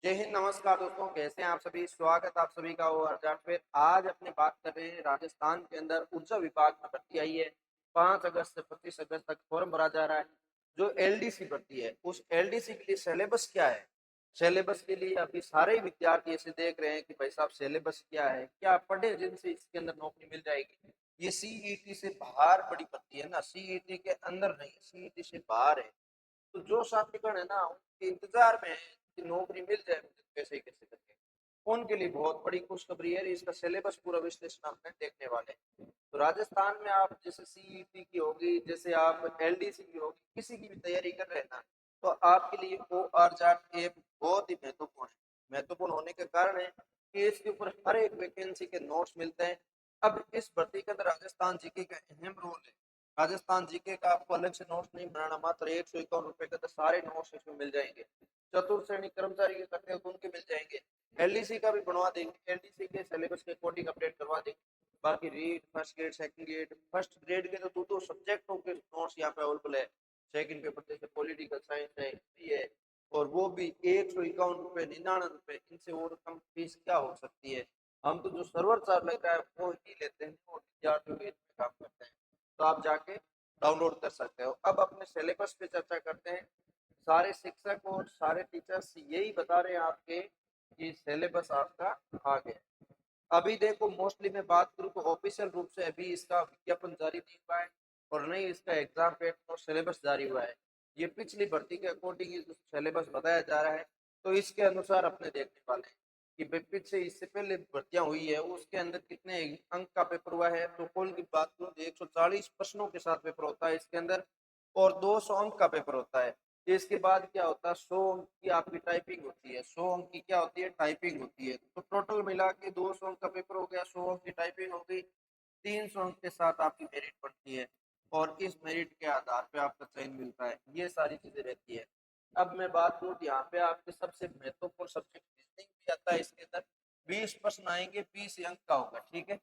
जय हिंद, नमस्कार दोस्तों। कैसे हैं आप सभी? स्वागत आप सभी का हो अर्जाट पे। आज अपने बात कर रहे हैं राजस्थान के अंदर ऊर्जा विभाग में भर्ती आई है। 5 अगस्त से 25 अगस्त तक फॉर्म भरा जा रहा है। जो एलडीसी भर्ती है, उस एलडीसी के लिए सिलेबस क्या है? सिलेबस के लिए अभी सारे ही विद्यार्थी ऐसे देख रहे हैं कि भाई साहब सिलेबस क्या है, क्या पढ़े जिनसे इसके अंदर नौकरी मिल जाएगी। ये सीईटी से बाहर बड़ी भर्ती है ना, सीईटी के अंदर नहीं, सीईटी से बाहर है। तो जो छात्रगण है ना, उनके इंतजार में है कि नौकरी मिल जाए मुझे कैसे ही कैसे करके। उनके लिए बहुत बड़ी खुशखबरी है। इसका सिलेबस पूरा विश्लेषण हम देखने वाले हैं। तो राजस्थान में आप जैसे सीईटी की होगी, जैसे आप एलडीसी की होगी, किसी की भी तैयारी कर रहे हैं ना, तो आपके लिए ओ आर चार्ट ऐप बहुत ही महत्वपूर्ण है। महत्वपूर्ण होने के कारण है कि इसके ऊपर हर एक वैकेंसी के नोट्स मिलते हैं। अब इस भर्ती के अंदर राजस्थान जीके का अहम रोल है। राजस्थान जीके का आपको अलग से नोट्स नहीं बनाना, मात्र 151 रुपए का तो सारे नोट्स इसमें मिल जाएंगे। चतुर्थ श्रेणी कर्मचारी के करते हो तो उनके मिल जाएंगे। एलडीसी का भी बनवा देंगे, एलडीसी के सिलेबस के अकॉर्डिंग अपडेट करवा देंगे। बाकी read first grade, second grade, first grade के तो दो सब्जेक्टों के नोट्स यहाँ पे अवेलेबल है। सेकंड पेपर जैसे पॉलिटिकल साइंस है, हिस्ट्री है, और वो भी 151 रुपए, 99 रुपए। इनसे और कम फीस क्या हो सकती है? हम तो जो सर्वर चार्ज लग रहा है वो ही लेते हैं और विद्यार्थियों के इसमें काम करते हैं। तो आप जाके डाउनलोड कर सकते हो। अब अपने सिलेबस पे चर्चा करते हैं। सारे शिक्षक और सारे टीचर्स यही बता रहे हैं आपके कि सिलेबस आपका आ गया। अभी देखो, मोस्टली मैं बात करूँ तो ऑफिशियल रूप से अभी इसका विज्ञापन जारी नहीं हुआ है और नहीं इसका एग्जाम पैटर्न और सिलेबस जारी हुआ है। ये पिछली भर्ती के अकॉर्डिंग सिलेबस बताया जा रहा है। तो इसके अनुसार अपने देखने वाले हैं कि पीछे इससे पहले भर्तियां हुई है उसके अंदर कितने अंक का पेपर हुआ है। तो कुल की बात करूँ तो 140 प्रश्नों के साथ पेपर होता है इसके अंदर, और 200 अंक का पेपर होता है। इसके बाद क्या होता है, 100 अंक की आपकी टाइपिंग होती है। 100 अंक की क्या होती है? टाइपिंग होती है। तो टोटल मिला के 200 अंक का पेपर हो गया, 100 अंक की टाइपिंग हो गई। 300 अंक के साथ आपकी मेरिट बढ़ती है और इस मेरिट के आधार पे आपका चयन मिलता है। ये सारी चीजें रहती है। अब मैं बात करूँ यहाँ पे आपके सबसे महत्वपूर्ण सब्जेक्ट रीजनिंग भी आता है इसके अंदर। 20 प्रश्न आएंगे, 20 अंक का होगा, ठीक है।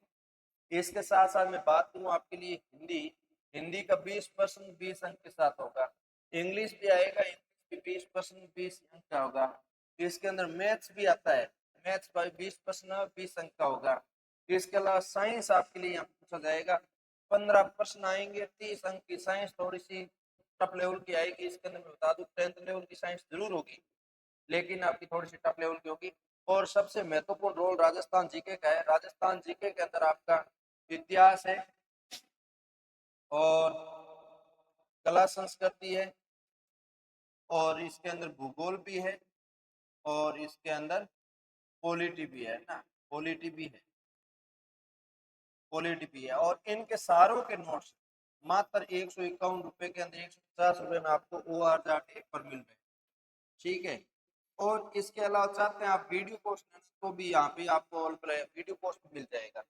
इसके साथ साथ मैं बात करूँ आपके लिए हिंदी, हिंदी का 20% 20 अंक के साथ होगा। इंग्लिश भी आएगा, इंग्लिश भी 20% 20 अंक का होगा। इसके अंदर मैथ्स भी आता है, मैथ्स का 20% 20 अंक का होगा। इसके अलावा साइंस आपके लिए यहाँ पूछा जाएगा। 15 प्रश्न आएंगे, 30 अंक की साइंस थोड़ी सी टफ लेवल की आएगी। इसके अंदर मैं बता दूं 10th लेवल की साइंस जरूर होगी, लेकिन आपकी थोड़ी सी टफ लेवल की होगी। और सबसे महत्वपूर्ण रोल राजस्थान जीके का है। राजस्थान जीके के अंदर आपका इतिहास है और कला संस्कृति है, और इसके अंदर भूगोल भी है, और इसके अंदर पॉलिटी भी है ना, पॉलिटी भी है, पॉलिटी भी है। और इनके सारों के नोट्स मात्र 151 रुपए के अंदर, 150 रुपए में आपको ओ आर जाके पर मिल रहे हैं, ठीक है। और इसके अलावा चाहते हैं आप वीडियो क्वेश्चन को भी यहाँ पे आपको वीडियो कोर्स मिल जाएगा।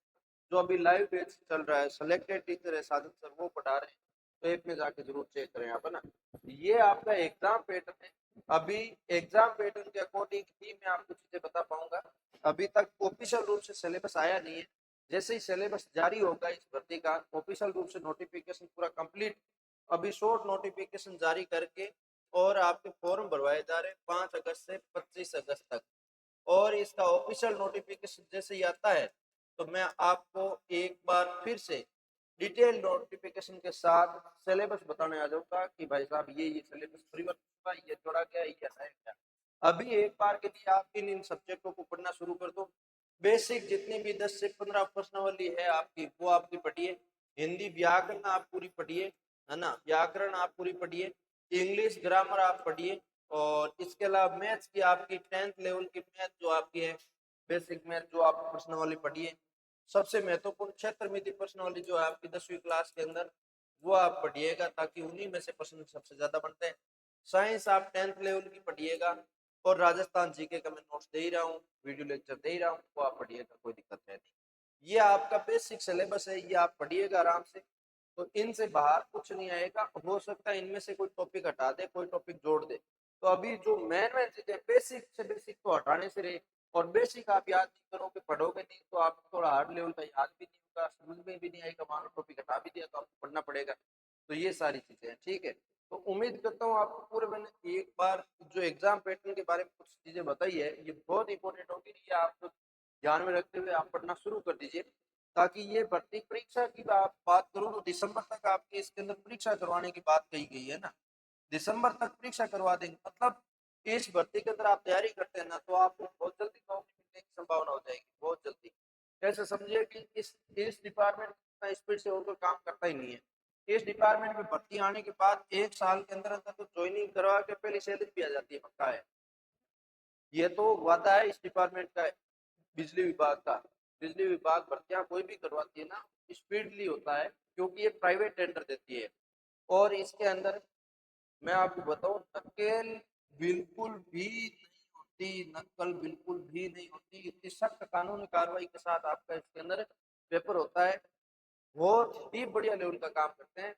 जो अभी लाइव बैच चल रहा है, सिलेक्टेड टीचर है साधन सर, वो पढ़ा रहे हैं। तो ऐप में जाके जरूर चेक करें आप, है ना। ये आपका एग्जाम पैटर्न है। अभी एग्जाम पैटर्न के अकॉर्डिंग ही मैं आपको चीजें बता पाऊंगा। अभी तक ऑफिशियल रूप से सिलेबस आया नहीं है। जैसे ही सिलेबस जारी होगा इस भर्ती का, ऑफिशियल रूप से नोटिफिकेशन पूरा कंप्लीट, अभी शॉर्ट नोटिफिकेशन जारी करके और आपके फॉर्म भरवाए जा रहे हैं 5 अगस्त से 25 अगस्त तक। और इसका ऑफिशियल नोटिफिकेशन जैसे ही आता है तो मैं आपको एक बार फिर से डिटेल नोटिफिकेशन के साथ सिलेबस बताने आ जाऊंगा कि भाई साहब ये सिलेबस परिवर्तन हुआ, ये जोड़ा गया, ये ऐसा है क्या। अभी एक बार के लिए आप इन सब्जेक्टों को पढ़ना शुरू कर दो। बेसिक जितनी भी 10 से 15 प्रश्नावली है आपकी, वो आपकी पढ़िए। हिंदी व्याकरण आप पूरी पढ़िए, है ना, व्याकरण आप पूरी पढ़िए। इंग्लिश ग्रामर आप पढ़िए। और इसके अलावा मैथ्स की आपकी 10th लेवल की मैथ जो आपकी है, बेसिक मैथ जो आप प्रश्नावली पढ़िए। सबसे महत्वपूर्ण क्षेत्र में प्रश्नावली जो है आपकी 10वीं क्लास के अंदर, वो आप पढ़िएगा ताकि उन्हीं में से प्रश्न सबसे ज्यादा बनते हैं। साइंस आप 10th लेवल की पढ़िएगा। और राजस्थान जीके का मैं नोट्स दे ही रहा हूँ, वीडियो लेक्चर दे ही रहा हूँ, वो आप पढ़िएगा, कोई दिक्कत है नहीं। ये आपका बेसिक सिलेबस है, ये आप पढ़िएगा आराम से। तो इनसे बाहर कुछ नहीं आएगा। हो सकता है इनमें से कोई टॉपिक हटा दे, कोई टॉपिक जोड़ दे। तो अभी जो मेन मेन चीजें बेसिक से बेसिक तो हटाने से रहे। और बेसिक आप याद नहीं करोगे, पढ़ोगे नहीं, तो आपको थोड़ा हार्ड लेवल का याद भी नहीं होगा, समझ में भी नहीं आएगा। मान लो टॉपिक हटा भी दिया तो आपको पढ़ना पड़ेगा। तो ये सारी चीजें हैं, ठीक है। तो उम्मीद करता हूँ आपको पूरे मैंने एक बार जो एग्जाम पैटर्न के बारे में कुछ चीजें बताई है, ये बहुत इंपॉर्टेंट होगी, ये आप ध्यान में रखते हुए आप पढ़ना शुरू कर दीजिए, ताकि ये भर्ती परीक्षा की आप बात करूँ तो दिसंबर तक आपके इसके अंदर परीक्षा करवाने की बात कही गई है ना। दिसंबर तक परीक्षा करवा देंगे, मतलब इस भर्ती के अंदर आप तैयारी करते हैं ना, तो आपको बहुत जल्दी नौकरी मिलने की संभावना हो जाएगी, बहुत जल्दी। ऐसे समझिए कि इस डिपार्टमेंट इतना स्पीड से और कोई काम करता ही नहीं है। इस डिपार्टमेंट में भर्ती आने के बाद 1 साल के अंदर अंदर तो ज्वाइनिंग करवा के पहले सैलरी भी आ जाती है, पक्का है। ये तो वादा है इस डिपार्टमेंट का, बिजली विभाग का। बिजली विभाग भर्तियां कोई भी करवाती है ना, स्पीडली होता है, क्योंकि ये प्राइवेट टेंडर देती है। और इसके अंदर मैं आपको बताऊं, नकेल बिल्कुल भी नहीं होती, नकल बिल्कुल भी नहीं होती, इतनी सख्त कानूनी कार्रवाई के साथ आपका इसके अंदर पेपर होता है। बहुत ही बढ़िया लेवल का काम करते हैं।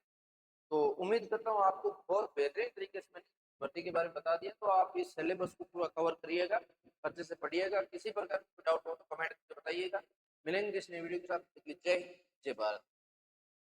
तो उम्मीद करता हूँ आपको बहुत बेहतरीन तरीके से मैंने भर्ती के बारे में बता दिया, तो आप इस सिलेबस को पूरा कवर करिएगा, अच्छे से पढ़िएगा। किसी प्रकार का डाउट हो तो कमेंट करके बताइएगा। मिलेंगे इस नई वीडियो के साथ। जय हिंद, जय भारत।